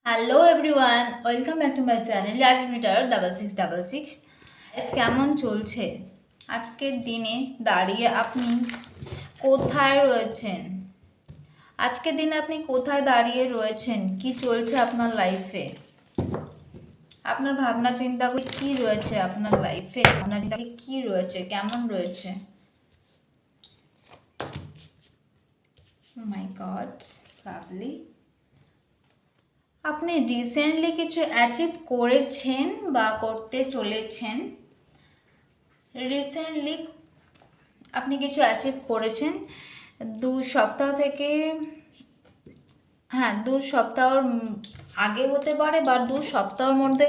Hello everyone, welcome back to my channel রাজমিটার 6666। কেমন চলছে আজকের দিনে দাঁড়িয়ে? আপনি কোথায় রয়েছেন? আজকের দিনে আপনি কোথায় দাঁড়িয়ে রয়েছেন? কি চলছে আপনার লাইফে? আপনার ভাবনা চিন্তা কি রয়েছে আপনার লাইফে? ভাবনা চিন্তা কি রয়েছে? কেমন রয়েছে? মাই গড, লাভলি। আপনি রিসেন্টলি কিছু অ্যাচিভ করেছেন বা করতে চলেছেন? রিসেন্টলি আপনি কিছু অ্যাচিভ করেছেন 2 সপ্তাহ থেকে। হ্যাঁ, 2 সপ্তাহর আগে হতে পারে বা 2 সপ্তাহের মধ্যে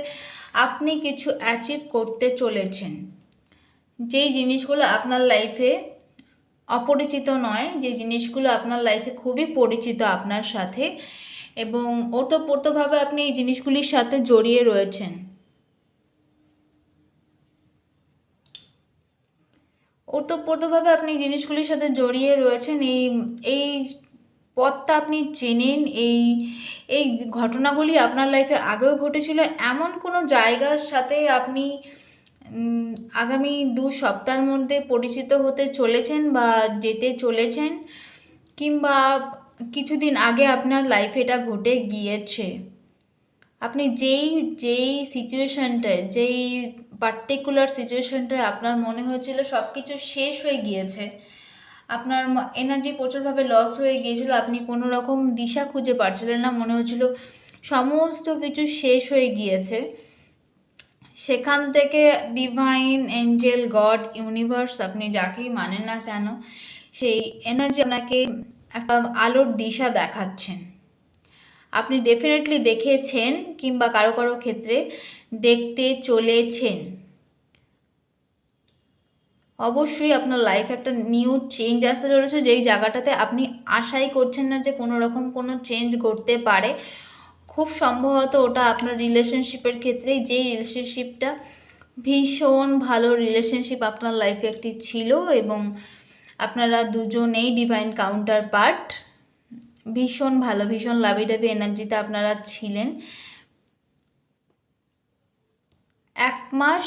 আপনি কিছু অ্যাচিভ করতে চলেছেন। যেই জিনিসগুলো আপনার লাইফে অপরিচিত নয়, যে জিনিসগুলো আপনার লাইফে খুবই পরিচিত আপনার সাথে, এবং ওতপ্রোতভাবে আপনি এই জিনিসগুলির সাথে জড়িয়ে রয়েছেন। ওতপ্রোতভাবে আপনি জিনিসগুলির সাথে জড়িয়ে রয়েছেন। এই এই পথটা আপনি চেনেন। এই এই ঘটনাগুলি আপনার লাইফে আগেও ঘটেছিল। এমন কোনো জায়গার সাথে আপনি আগামী 2 সপ্তাহের মধ্যে পরিচিত হতে চলেছেন বা যেতে চলেছেন, কিংবা কিছুদিন আগে আপনার লাইফে এটা ঘটে গিয়েছে। আপনি যেই যেই সিচুয়েশনটায়, যেই পার্টিকুলার সিচুয়েশনটায় আপনার মনে হয়েছিল সব কিছু শেষ হয়ে গিয়েছে, আপনার এনার্জি প্রচুরভাবে লস হয়ে গিয়েছিল, আপনি কোনো রকম দিশা খুঁজে পাচ্ছিলেন না, মনে হচ্ছিল সমস্ত কিছু শেষ হয়ে গিয়েছে, সেখান থেকে ডিভাইন, এঞ্জেল, গড, ইউনিভার্স, আপনি যাকেই মানেন না কেন, সেই এনার্জি আপনাকে একটা আলোর দিশা দেখাচ্ছেন। আপনি ডেফিনেটলি দেখেছেন, কিংবা কারো কারো ক্ষেত্রে দেখতে চলেছেন। অবশ্যই আপনার লাইফ একটা নিউ চেঞ্জ আসতে চলেছে, যেই জায়গাটাতে আপনি আশাই করছেন না যে কোনো রকম কোনো চেঞ্জ ঘটতে পারে। খুব সম্ভবত ওটা আপনার রিলেশনশিপের ক্ষেত্রেই, যেই রিলেশনশিপটা ভীষণ ভালো রিলেশনশিপ আপনার লাইফে একটি ছিল, এবং আপনারা দুজনেই ডিভাইন কাউন্টার পার্ট। ভীষণ ভালো, ভীষণ লাভি ডাভি এনার্জিতে আপনারা ছিলেন। 1 মাস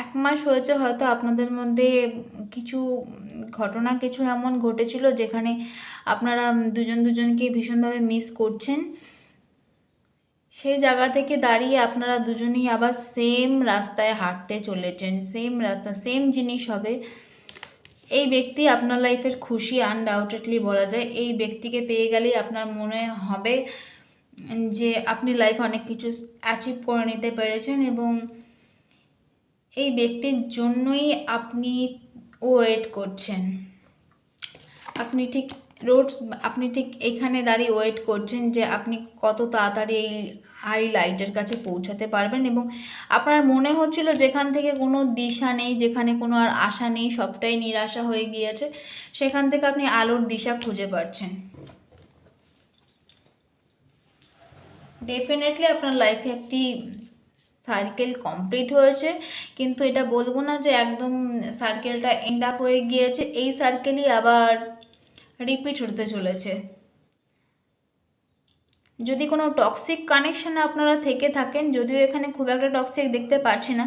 1 মাস হয়েছে হয়তো আপনাদের মধ্যে কিছু ঘটনা, কিছু এমন ঘটেছিল যেখানে আপনারা দুজন দুজনকে ভীষণভাবে মিস করছেন। সেই জায়গা থেকে দাঁড়িয়ে আপনারা দুজনেই আবার সেম রাস্তায় হাঁটতে চলেছেন। সেম রাস্তা, সেম জিনিস হবে। এই ব্যক্তি আপনার লাইফের খুশি, আনডাউটেডলি বলা যায়। এই ব্যক্তিকে পেয়ে গেলেই আপনার মনে হবে যে আপনি লাইফে অনেক কিছু অ্যাচিভ করে নিতে পেরেছেন, এবং এই ব্যক্তির জন্যই আপনি ওয়েট করছেন। আপনি ঠিক রোড আপনি ঠিক এখানে দাঁড়িয়ে ওয়েট করছেন যে আপনি কত তাড়াতাড়ি এই হাইলাইটের কাছে পৌঁছাতে পারবেন, এবং আপনার মনে হচ্ছিল যেখান থেকে কোনো দিশা নেই, যেখানে কোনো আর আশা নেই, সবটাই নিরাশা হয়ে গিয়েছে, সেখান থেকে আপনি আলোর দিশা খুঁজে পাচ্ছেন। ডেফিনেটলি আপনার লাইফে একটি সার্কেল কমপ্লিট হয়েছে, কিন্তু এটা বলবো না যে একদম সার্কেলটা এন্ড আপ হয়ে গিয়েছে। এই সার্কেলই আবার রিপিট হতে চলেছে। যদি কোনো টক্সিক কানেকশানে আপনারা থেকে থাকেন, যদিও এখানে খুব একটা টক্সিক দেখতে পাচ্ছি না,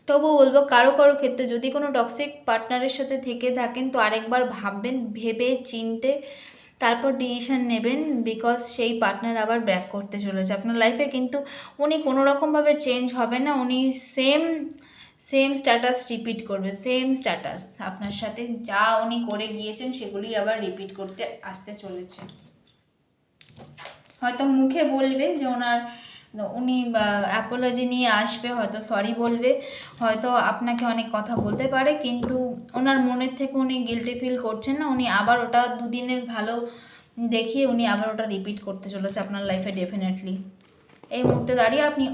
তবুও বলবো কারো কারো ক্ষেত্রে যদি কোনো টক্সিক পার্টনারের সাথে থেকে থাকেন, তো আরেকবার ভাববেন, ভেবে চিনতে তারপর ডিসিশন নেবেন, বিকজ সেই পার্টনার আবার ব্যাক করতে চলেছে আপনার লাইফে। কিন্তু উনি কোনো রকমভাবে চেঞ্জ হবে না, উনি সেম সেম স্ট্যাটাস রিপিট করবে। সেম স্ট্যাটাস আপনার সাথে যা উনি করে গিয়েছেন সেগুলি আবার রিপিট করতে আসতে চলেছে। হয়তো মুখে বলবে যে উনি অ্যাপোলজি নিয়ে আসবে, হয়তো সরি বলবে, হয়তো আপনাকে অনেক কথা বলতে পারে, কিন্তু ওনার মনের থেকে উনি গিল্টি ফিল করছেন না। উনি আবার ওটা দুদিনের ভালো দেখিয়ে উনি আবার ওটা রিপিট করতে চলেছে আপনার লাইফে ডেফিনেটলি। এই মুহূর্তে দাঁড়িয়ে আপনি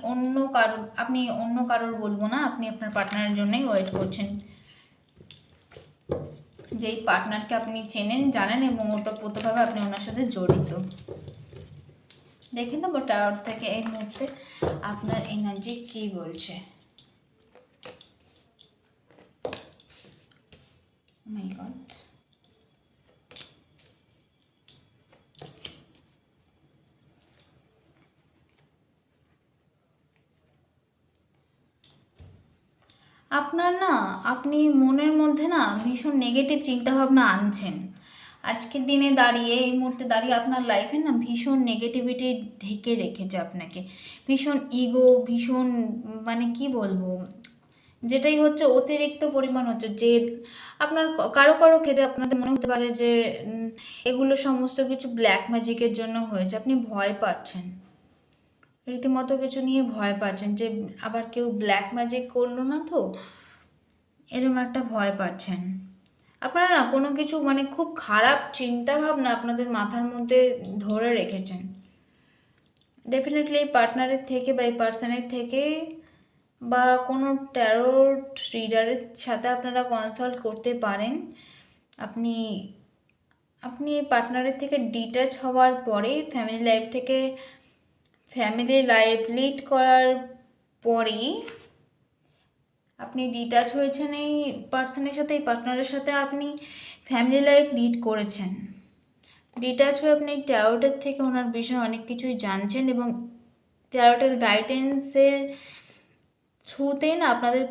অন্য কারোর বলবো না, আপনি আপনার পার্টনারের জন্যই ওয়েট করছেন, যেই পার্টনারকে আপনি চেনেন, জানেন, এবং ওতপ্রোতভাবে আপনি ওনার সাথে জড়িত। দেখে নেবো টাওয়ার থেকে এই মুহূর্তে আপনার এনার্জি কি বলছে। মাই গড, আপনার না, আপনি মনের মধ্যে না ভীষণ নেগেটিভ চিন্তাভাবনা আনছেন। আজকের দিনে দাঁড়িয়ে, এই মুহূর্তে দাঁড়িয়ে আপনার লাইফে না ভীষণ নেগেটিভিটি ঢেকে রেখেছে আপনাকে। ভীষণ ইগো, ভীষণ মানে কি বলবো, যেটাই হচ্ছে অতিরিক্ত পরিমাণ হচ্ছে জেদ। আপনার কারো কারো ক্ষেত্রে আপনাদের মনে হতে পারে যে এগুলো সমস্ত কিছু ব্ল্যাক ম্যাজিকের জন্য হয়েছে। আপনি ভয় পাচ্ছেন, রীতিমতো কিছু নিয়ে ভয় পাচ্ছেন যে আবার কেউ ব্ল্যাক ম্যাজিক করলো না তো, এরকম একটা ভয় পাচ্ছেন। আপনারা না কোনো কিছু মানে খুব খারাপ চিন্তা ভাবনা আপনাদের মাথার মধ্যে ধরে রেখেছেন। ডেফিনেটলি এই পার্টনারের থেকে বা এই পার্সনের থেকে বা কোনো ট্যারোট রিডারের সাথে আপনারা কনসাল্ট করতে পারেন। আপনি আপনি এই পার্টনারের থেকে ডিট্যাচ হওয়ার পরে ফ্যামিলি লাইফ লিড করার পরেই আপনি ডিট্যাচ হয়েছেন এই পার্সনের সাথে, এই পার্টনারের সাথে আপনি ফ্যামিলি লাইফ লিড করেছেন। ডিট্যাচ হয়ে আপনি ট্যারোটের থেকে ওনার বিষয়ে অনেক কিছুই জানছেন এবং ট্যারোটের গাইডেন্সের থ্রুতেই না আপনাদের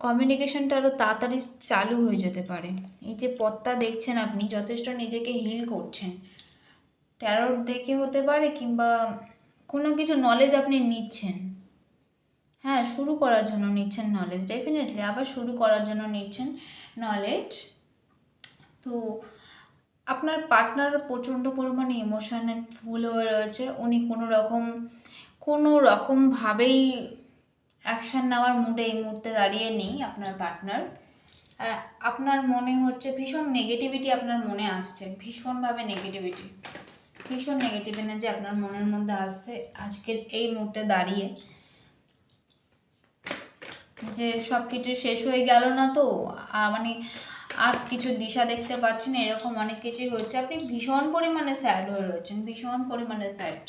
কমিউনিকেশনটা আরও তাড়াতাড়ি চালু হয়ে যেতে পারে। এই যে পথটা দেখছেন, আপনি যথেষ্ট নিজেকে হিল করছেন, ট্যারোট দেখে হতে পারে কিংবা কোনো কিছু নলেজ আপনি নিচ্ছেন। হ্যাঁ, শুরু করার জন্য নিচ্ছেন নলেজ, ডেফিনেটলি আবার শুরু করার জন্য নিচ্ছেন নলেজ। তো আপনার পার্টনার প্রচণ্ড পরিমাণে ইমোশনাল ফুল হয়ে রয়েছে। উনি কোনো রকমভাবেই অ্যাকশান নেওয়ার মুডে এই মুহূর্তে দাঁড়িয়ে নেই আপনার পার্টনার। আর আপনার মনে হচ্ছে ভীষণ নেগেটিভিটি আপনার মনে আসছে, ভীষণ নেগেটিভ এনার্জি আপনার মনের মধ্যে আসছে আজকের এই মুহূর্তে দাঁড়িয়ে, যে সব কিছু শেষ হয়ে গেল না তো, মানে আর কিছু দিশা দেখতে পাচ্ছেন, এরকম অনেক কিছুই হচ্ছে। আপনি ভীষণ পরিমাণে স্যাড হয়ে রয়েছেন, ভীষণ পরিমাণে স্যাড,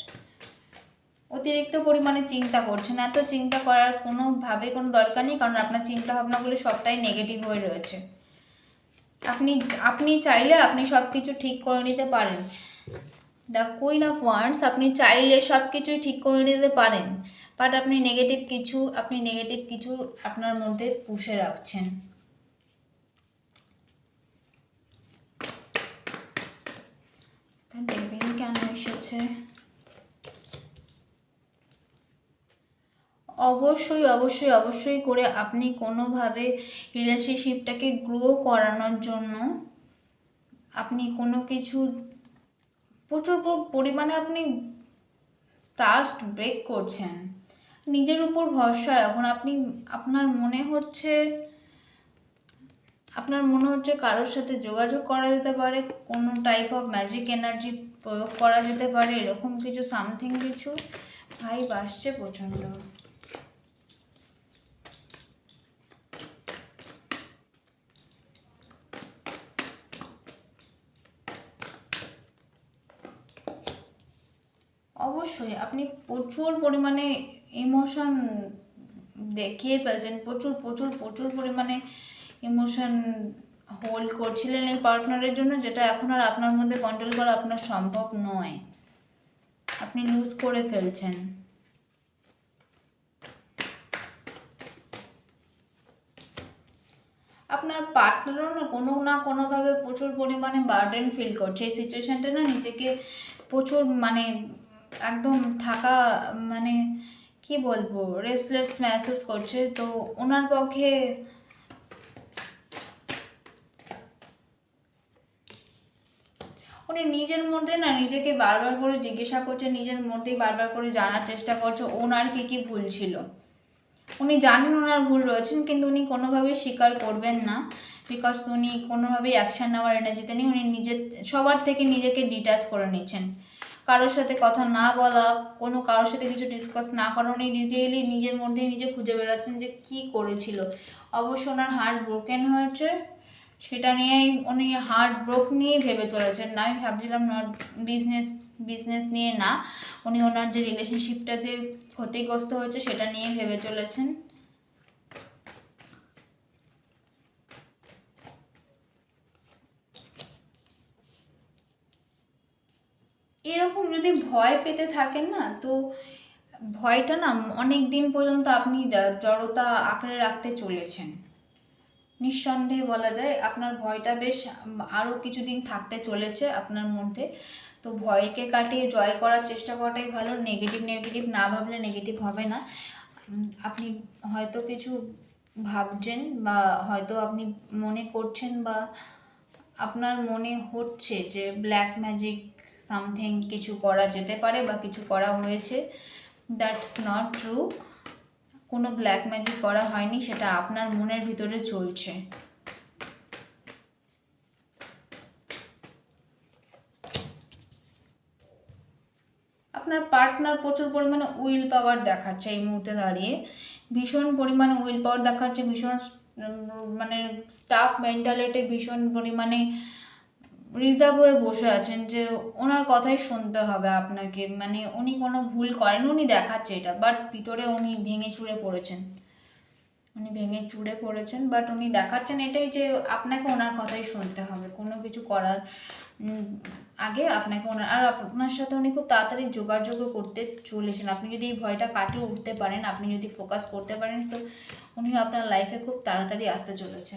অতিরিক্ত পরিমাণে চিন্তা করছেন। এত চিন্তা করার কোনোভাবে কোনো দরকার নেই, কারণ আপনার চিন্তা ভাবনাগুলো সবটাই নেগেটিভ হয়ে রয়েছে। আপনি চাইলে আপনি সব কিছু ঠিক করে নিতে পারেন। দ্য কুইন অফ ওয়ান্ডস, আপনি চাইলে সব কিছুই ঠিক করে নিতে পারেন, বাট আপনি নেগেটিভ কিছু আপনার মধ্যে পুষে রাখছেন। ডেভিল কেন এসেছে? অবশ্যই করে আপনি কোনোভাবে রিলেশনশিপটাকে গ্রো করানোর জন্য আপনি কোনো কিছু প্রচুর পরিমাণে আপনি ট্রাস্ট ব্রেক করছেন। নিজের উপর ভরসা রাখুন। আপনার মনে হচ্ছে কারোর সাথে যোগাযোগ করা যেতে পারে, কোনো টাইপ অফ ম্যাজিক এনার্জি প্রয়োগ করা যেতে পারে, এরকম কিছু সামথিং কিছু ভাইব আসছে প্রচণ্ড। অবশ্যই আপনি প্রচুর পরিমাণে ইমোশন দেখিয়ে ফেলছেন, প্রচুর পরিমাণে ইমোশন হোল্ড করছিলেন এই পার্টনারের জন্য, যেটা এখন আর আপনার মধ্যে কন্ট্রোল করা আপনার সম্ভব নয়, আপনি লুজ করে ফেলছেন। আপনার পার্টনারও না কোনোভাবে প্রচুর পরিমাণে বার্ডেন ফিল করছে এই সিচুয়েশনটা, না নিজেকে প্রচুর মানে একদম থাকা মানে কি বলবো রেস্টলেস মেহসুস করছে। তো ওনার পক্ষে উনি নিজের মধ্যে না নিজেকে বারবার করে জিজ্ঞাসা করছে, নিজের মধ্যেই বারবার করে জানার চেষ্টা করছে ওনার কি ভুল ছিল। উনি জানেন ওনার ভুল রয়েছেন, কিন্তু উনি কোনোভাবেই স্বীকার করবেন না, বিকজ উনি কোনোভাবেই অ্যাকশন নেওয়ার এনার্জিতে নেই। উনি সবার থেকে নিজেকে ডিট্যাচ করে নিচ্ছেন, কারোর সাথে কথা না বলা, কারোর সাথে কিছু ডিসকাস না করা, উনি রিয়েলি নিজের মধ্যেই নিজে খুঁজে বেড়াচ্ছেন যে কি করেছিল। অবশ্য ওনার হার্ট ব্রোকেন হয়েছে, সেটা নিয়েই উনি হার্ট ব্রোক নিয়েই ভেবে চলেছেন। না, আমি ভাবছিলাম নট বিজনেস নিয়ে না, উনি ওনার যে রিলেশনশিপটা যে ক্ষতিগ্রস্ত হয়েছে সেটা নিয়ে ভেবে চলেছেন। এরকম যদি ভয় পেতে থাকেন না, তো ভয়টা না অনেক দিন পর্যন্ত আপনি জড়তা আঁকড়ে রাখতে চলেছেন। নিঃসন্দেহে বলা যায় আপনার ভয়টা বেশ আরও কিছুদিন থাকতে চলেছে আপনার মধ্যে। তো ভয়কে কাটিয়ে জয় করার চেষ্টা করাটাই ভালো। নেগেটিভ নেগেটিভ না ভাবলে নেগেটিভ হবে না। আপনি হয়তো কিছু ভাবছেন বা হয়তো আপনি মনে করছেন বা আপনার মনে হচ্ছে যে ব্ল্যাক ম্যাজিক সামথিং কিছু করা যেতে পারে বা কিছু করা হয়েছে। That's not true. কোনো ব্ল্যাক ম্যাজিক করা হয়নি, সেটা আপনার মনের ভিতরে চলছে। আপনার পার্টনার প্রচুর পরিমাণে উইল পাওয়ার দেখাচ্ছে এই মুহূর্তে দাঁড়িয়ে, ভীষণ পরিমাণে উইল পাওয়ার দেখাচ্ছে, ভীষণ মানে স্টাফ মেন্টালিটি, ভীষণ পরিমাণে রিজার্ভ হয়ে বসে আছেন যে ওনার কথাই শুনতে হবে আপনাকে। মানে উনি কোনো ভুল করেন, উনি দেখাচ্ছে এটা, বাট ভিতরে উনি ভেঙে চুরে পড়েছেন। বাট উনি দেখাচ্ছেন এটাই যে আপনাকে ওনার কথাই শুনতে হবে কোনো কিছু করার আগে। আপনাকে ওনার আর আপনার সাথে উনি খুব তাড়াতাড়ি যোগাযোগও করতে চলেছেন। আপনি যদি এই ভয়টা কাটিয়ে উঠতে পারেন, আপনি যদি ফোকাস করতে পারেন, তো উনি আপনার লাইফে খুব তাড়াতাড়ি আসতে চলেছে।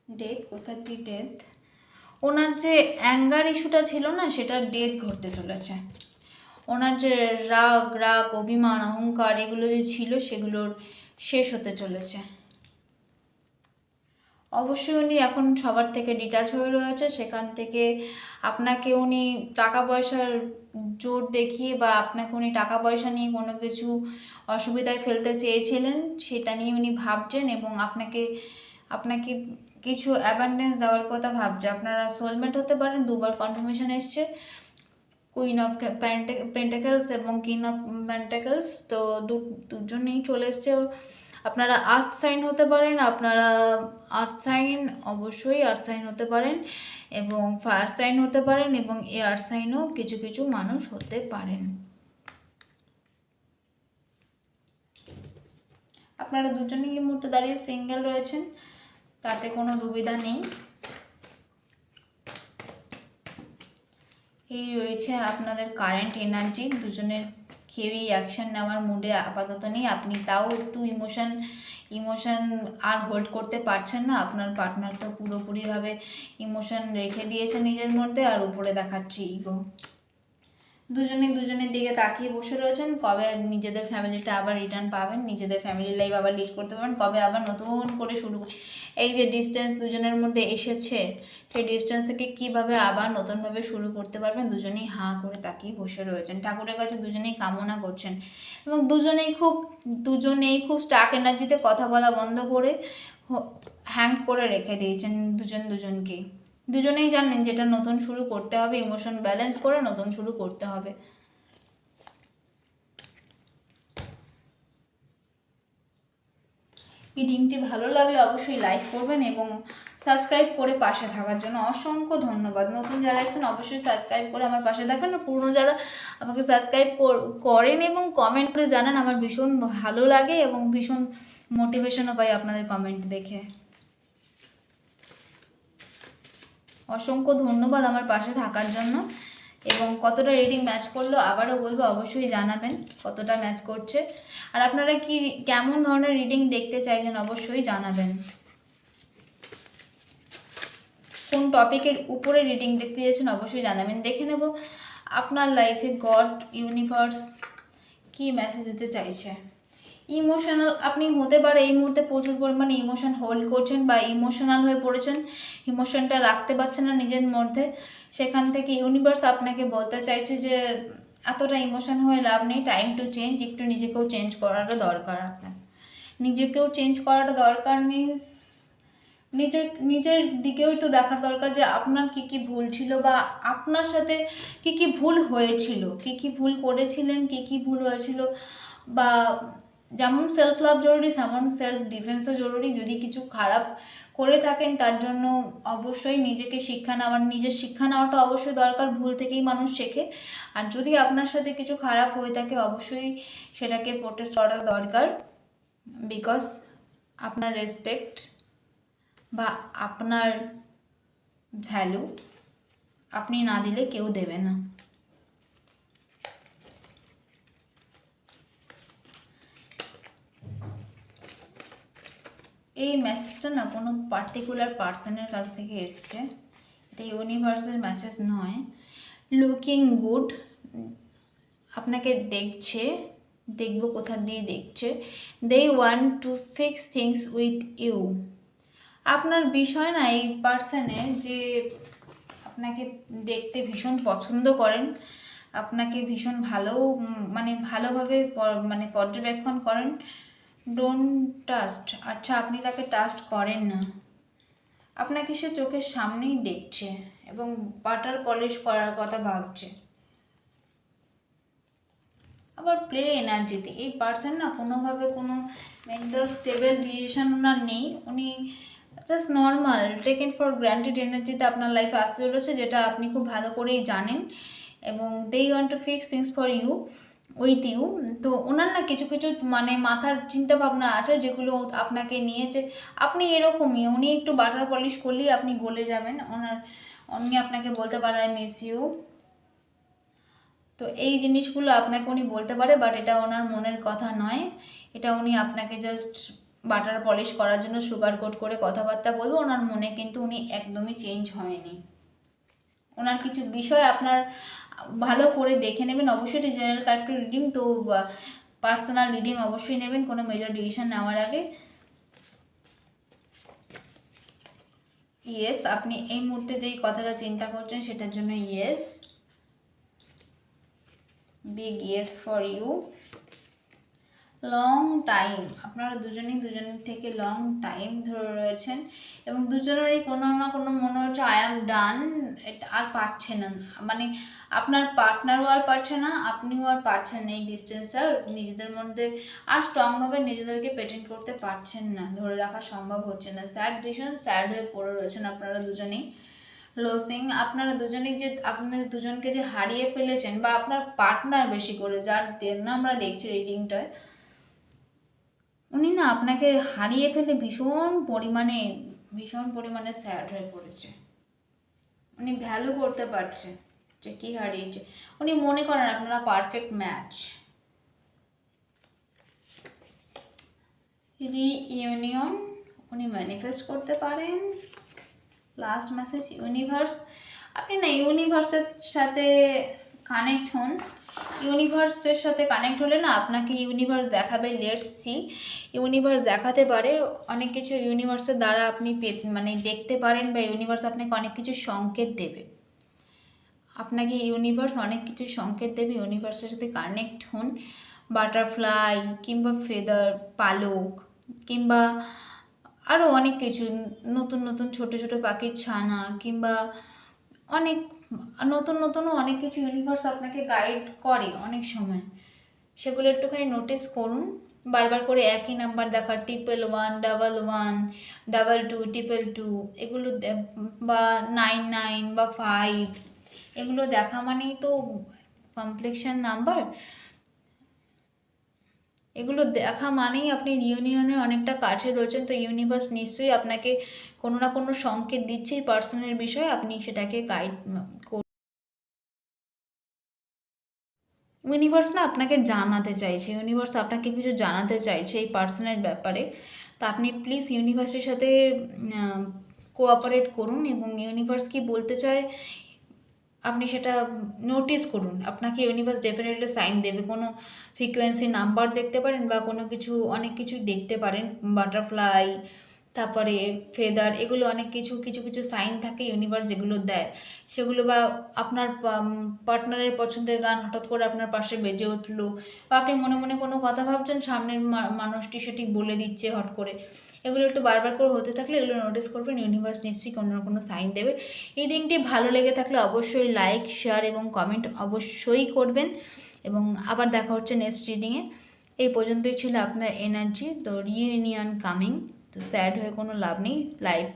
ডেথ, কোথায় কি ডেথ? ওনার যে অ্যাঙ্গার ইস্যুটা ছিল না, সেটার ডেথ ঘটতে চলেছে। ওনার যে রাগ অভিমান অহংকার এগুলো যে ছিল, সেগুলোর শেষ হতে চলেছে। অবশ্যই উনি এখন সবার থেকে ডিটাচ হয়ে রয়েছে। সেখান থেকে আপনাকে উনি টাকা পয়সার জোর দেখিয়ে বা আপনাকে উনি টাকা পয়সা নিয়ে কোনো কিছু অসুবিধায় ফেলতে চেয়েছিলেন, সেটা নিয়ে উনি ভাবছেন এবং আপনাকে আপনাকে কিছু অ্যাবান্ডেন্স দেওয়ার কথা ভাবছে। আপনারা সোলমেট হতে পারেন, দুবার কনফার্মেশন এসছে, কুইন অফ পেন্টাকেলস এবং কিং অফ পেন্টাকেলস। তো দুজনেই চলে এসছে। আপনারা আর্থ সাইন হতে পারেন, অবশ্যই আর্থ সাইন হতে পারেন এবং ফায়ার সাইন হতে পারেন এবং এয়ার সাইনও কিছু কিছু মানুষ হতে পারেন। আপনারা দুজনেই এই মুহূর্তে দাঁড়িয়ে সিঙ্গেল রয়েছেন, তাতে কোনো দুবিধা নেই। এই রয়েছে আপনাদের কারেন্ট এনার্জি। দুজনের কেউই অ্যাকশন নেওয়ার মুডে আপাতত নেই। আপনি তাও একটু ইমোশন আর হোল্ড করতে পারছেন না। আপনার পার্টনার তো পুরোপুরিভাবে ইমোশন রেখে দিয়েছে নিজের মধ্যে, আর উপরে দেখাচ্ছে ইগো। দুজনের দিকে তাকিয়ে বসে রয়েছেন। কবে নিজেদের ফ্যামিলিটা আবার রিটার্ন পাবেন, নিজেদের ফ্যামিলি লাইফ আবার লিড করতে পারবেন, কবে আবার নতুন করে শুরু। এই যে ডিস্টেন্স দুজনের মধ্যে এসেছে, সেই ডিস্টেন্স থেকে কিভাবে আবার নতুনভাবে শুরু করতে পারবেন, দুজনেই হাঁ করে তাকিয়ে বসে রয়েছেন। ঠাকুরের কাছে দুজনেই কামনা করছেন এবং দুজনেই খুব স্টাক এনার্জিতে কথা বলা বন্ধ করে হ্যাং করে রেখে দিয়েছেন দুজনকেই। দুজনেই জানেন যেটা নতুন শুরু করতে হবে, ইমোশন ব্যালেন্স করে নতুন শুরু করতে হবে। রিডিংটি ভালো লাগলে অবশ্যই লাইক করবেন এবং সাবস্ক্রাইব করে পাশে থাকার জন্য অসংখ্য ধন্যবাদ। নতুন যারা আছেন অবশ্যই সাবস্ক্রাইব করে আমার পাশে থাকবেন, আর পুরনো যারা আমাকে সাবস্ক্রাইব করেন এবং কমেন্ট করে জানান, আমার ভীষণ ভালো লাগে এবং ভীষণ মোটিভেশনও পাই আপনাদের কমেন্ট দেখে। অসংখ্য ধন্যবাদ আমার পাশে থাকার জন্য। এবং কতটা রিডিং ম্যাচ করলো আবারও বলবো, অবশ্যই জানাবেন কতটা ম্যাচ করছে, আর আপনারা কেমন ধরনের রিডিং দেখতে চাইছেন অবশ্যই জানাবেন। কোন টপিকের উপরে রিডিং দেখতে চাইছেন অবশ্যই জানাবেন। দেখে নেব আপনার লাইফে গড ইউনিভার্স কি মেসেজ দিতে চাইছে। ইমোশনাল আপনি হতে পারে এই মুহূর্তে প্রচুর পরিমাণে ইমোশন হোল্ড করছেন বা ইমোশনাল হয়ে পড়েছেন, ইমোশনটা রাখতে পারছেন না নিজের মধ্যে। সেখান থেকে ইউনিভার্স আপনাকে বলতে চাইছে যে এতটা ইমোশন হয়ে লাভ নেই, টাইম টু চেঞ্জ। একটু নিজেকেও চেঞ্জ করাটা দরকার। আপনার নিজেকেও চেঞ্জ করাটা দরকার মিন্স নিজের দিকেও তো দেখার দরকার যে আপনার কি কি ভুল ছিল বা আপনার সাথে কি কি ভুল হয়েছিল, কি কি ভুল করেছিলেন, কি কি ভুল হয়েছিল। বা যেমন সেলফ লাভ জরুরি, তেমন সেলফ ডিফেন্সও জরুরি। যদি কিছু খারাপ করে থাকেন তার জন্য অবশ্যই নিজের শিক্ষা নেওয়াটা অবশ্যই দরকার। ভুল থেকেই মানুষ শেখে। আর যদি আপনার সাথে কিছু খারাপ হয়ে থাকে অবশ্যই সেটাকে প্রোটেস্ট করা দরকার, বিকজ আপনার রেসপেক্ট বা আপনার ভ্যালু আপনি না দিলে কেউ দেবে না। এই মেসেজটা না কোনো পার্টিকুলার পার্সনের কাছ থেকে এসছে, এটা ইউনিভার্সের মেসেজ নয়। লুকিং গুড, আপনাকে দেখছে, দেখবো কোথা দিয়ে দেখছে। They want to fix things with you. আপনার বিষয় না এই পার্সনের যে আপনাকে দেখতে ভীষণ পছন্দ করেন, আপনাকে ভীষণ ভালো মানে ভালোভাবে মানে পর্যবেক্ষণ করেন। ডোন্ট ট্রাস্ট, আচ্ছা আপনি তাকে ট্রাস্ট করেন না। আপনাকে সে চোখের সামনেই দেখছে এবং বাটার পলিশ করার কথা ভাবছে। আবার প্লে এনার্জিতে এই পার্সন না কোনোভাবে কোনো মেন্টাল স্টেবল রিলেশন ওনার নেই, উনি just normal taken for granted এনার্জিতে আপনার লাইফে আসতে চলেছে, যেটা আপনি খুব ভালো করেই জানেন। এবং they want to fix things for you with you. তো ওনার না কিছু কিছু মানে মাথার চিন্তা ভাবনা আছে যেগুলো আপনাকে নিয়ে, যে আপনি এরকমই, উনি একটু বাটার পলিশ করলেই আপনি গলে যাবেন ওনার। উনি আপনাকে বলতে পারে আই মিস ইউ। তো এই জিনিসগুলো আপনাকে উনি বলতে পারে, বাট এটা ওনার মনের কথা নয়, এটা উনি আপনাকে জাস্ট বাটার পলিশ করার জন্য সুগার কোট করে কথাবার্তা বলবো। ওনার মনে কিন্তু উনি একদমই চেঞ্জ হয়নি। ওনার কিছু বিষয় আপনার ভালো করে দেখে নেবেন। অবশ্যই এটি জেনারেল কালেক্টিভ রিডিং, তো পার্সোনাল রিডিং অবশ্যই নেবেন কোনো মেজর ডিসিশন নেওয়ার আগে। ইয়েস, আপনি এই মুহূর্তে যেই কথাটা চিন্তা করছেন সেটার জন্য yes, big yes for you. Long time, আপনারা দুজনেই দুজনের থেকে লং টাইম ধরে রয়েছেন এবং দুজনেরই কোনো না কোনো মনে হচ্ছে আই অ্যাম ডান, এটা আর পারছে না, মানে আপনার পার্টনারও আর পারছে না, আপনিও আর পারছেন না। এই ডিস্টেন্সটা নিজেদের মধ্যে আর স্ট্রংভাবে নিজেদেরকে পেটেন্ট করতে পারছেন না, ধরে রাখা সম্ভব হচ্ছে না। স্যাড, ভীষণ স্যাড হয়ে পড়ে রয়েছেন আপনারা দুজনেই। লসিং, আপনারা দুজনেই যে আপনাদের দুজনকে যে হারিয়ে ফেলেছেন, বা আপনার পার্টনার বেশি করে যার জন্য আমরা দেখছি রিডিংটায়, উনি না আপনাকে হারিয়ে ফেলে ভীষণ পরিমাণে স্যাড হয়ে পড়েছে। উনি ভ্যালু করতে পারছে যে কি হারিয়েছে। উনি মনে করেন আপনারা পারফেক্ট ম্যাচ। রিইউনিয়ন উনি ম্যানিফেস্ট করতে পারেন। লাস্ট মেসেজ ইউনিভার্স, আপনি না ইউনিভার্সের সাথে কানেক্ট হন। ইউনিভার্সের সাথে কানেক্ট হলে না আপনাকে ইউনিভার্স দেখাবে। লেটস সি, ইউনিভার্স দেখাতে পারে অনেক কিছু, ইউনিভার্সের দ্বারা আপনি মানে দেখতে পারেন, বা ইউনিভার্স আপনাকে অনেক কিছু সংকেত দেবে। আপনাকে ইউনিভার্স অনেক কিছু সংকেত দেবে। ইউনিভার্সের সাথে কানেক্ট হন। বাটারফ্লাই কিংবা ফেদার, পালক, কিংবা আরও অনেক কিছু, নতুন নতুন ছোট ছোট পাখির ছানা, কিংবা অনেক নতুনও অনেক কিছু ইউনিভার্স আপনাকে গাইড করে অনেক সময়। সেগুলো একটুখানি নোটিস করুন। বারবার করে একই নাম্বার দেখা, 111, 11, 22, 222, এগুলো বা 99 বা 5, এগুলো দেখা মানেই তো কমপ্লেক্সন নাম্বার। এগুলো দেখা মানেই আপনি রিউনিয়নের অনেকটা কাছে রয়েছেন। তো ইউনিভার্স নিশ্চয়ই আপনাকে কোনো না কোনো সংকেত দিচ্ছে এই পার্সনের বিষয়ে, আপনি সেটাকে গাইড করুন। ইউনিভার্স না আপনাকে জানাতে চাইছে, ইউনিভার্স আপনাকে কিছু জানাতে চাইছে এই পার্সনের ব্যাপারে। তো আপনি প্লিজ ইউনিভার্সের সাথে কোঅপারেট করুন এবং ইউনিভার্স কি বলতে চায় আপনি সেটা নোটিস করুন। আপনাকে ইউনিভার্স ডেফিনেটলি সাইন দেবে। কোনো ফ্রিকোয়েন্সি নাম্বার দেখতে পারেন, বা কোনো কিছু, অনেক কিছুই দেখতে পারেন। বাটারফ্লাই, তারপরে ফেদার, এগুলো অনেক কিছু কিছু কিছু সাইন থাকে ইউনিভার্স যেগুলো দেয় সেগুলো, বা আপনার পার্টনারের পছন্দের গান হঠাৎ করে আপনার পাশে বেজে উঠলো, বা আপনি মনে মনে কোনো কথা ভাবছেন, সামনের মানুষটি সেটি বলে দিচ্ছে হট করে। এগুলো একটু বারবার করে হতে থাকলে এগুলো নোটিস করবেন, ইউনিভার্স নিশ্চয়ই কোনো না কোনো সাইন দেবে। এই দিনটি ভালো লেগে থাকলে অবশ্যই লাইক, শেয়ার এবং কমেন্ট অবশ্যই করবেন। এবং আবার দেখা হচ্ছে নেক্সট রিডিংয়ে। এই পর্যন্তই ছিল আপনার এনার্জি। তো রিইউনিয়ন কামিং, তো স্যাড হয়ে কোনো লাভ নেই। লাইফ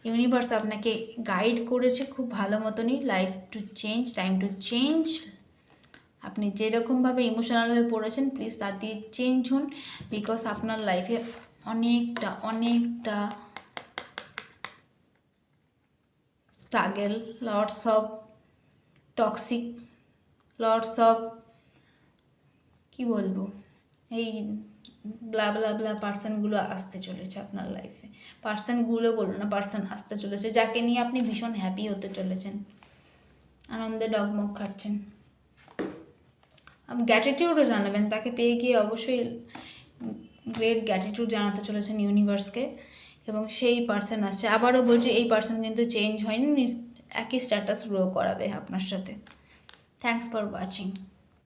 ইউনিভার্স আপনাকে গাইড করেছে খুব ভালো মতনই। Life to change, time to change. আপনি যেরকমভাবে ইমোশনাল হয়ে পড়েছেন, প্লিজ তার দিয়ে চেঞ্জ হন। বিকজ আপনার লাইফে অনেকটা struggle, lots of toxic, lots of, কি বলবো, এই ব্লা ব্লা ব্লা পার্সনগুলো আসতে চলেছে আপনার লাইফে। পার্সনগুলো বলবো না, পার্সন আসতে চলেছে যাকে নিয়ে আপনি ভীষণ হ্যাপি হতে চলেছেন, আনন্দে ডগমগ খাচ্ছেন। আপনি গ্র্যাটিটিউডও জানাবেন, তাকে পেয়ে গিয়ে অবশ্যই গ্রেট গ্র্যাটিটিউড জানাতে চলেছেন ইউনিভার্সকে। এবং সেই পার্সন আসছে, আবারও বলছি এই পার্সন কিন্তু চেঞ্জ হয়নি, একই স্ট্যাটাস গ্রো করাবে আপনার সাথে। Thanks for watching.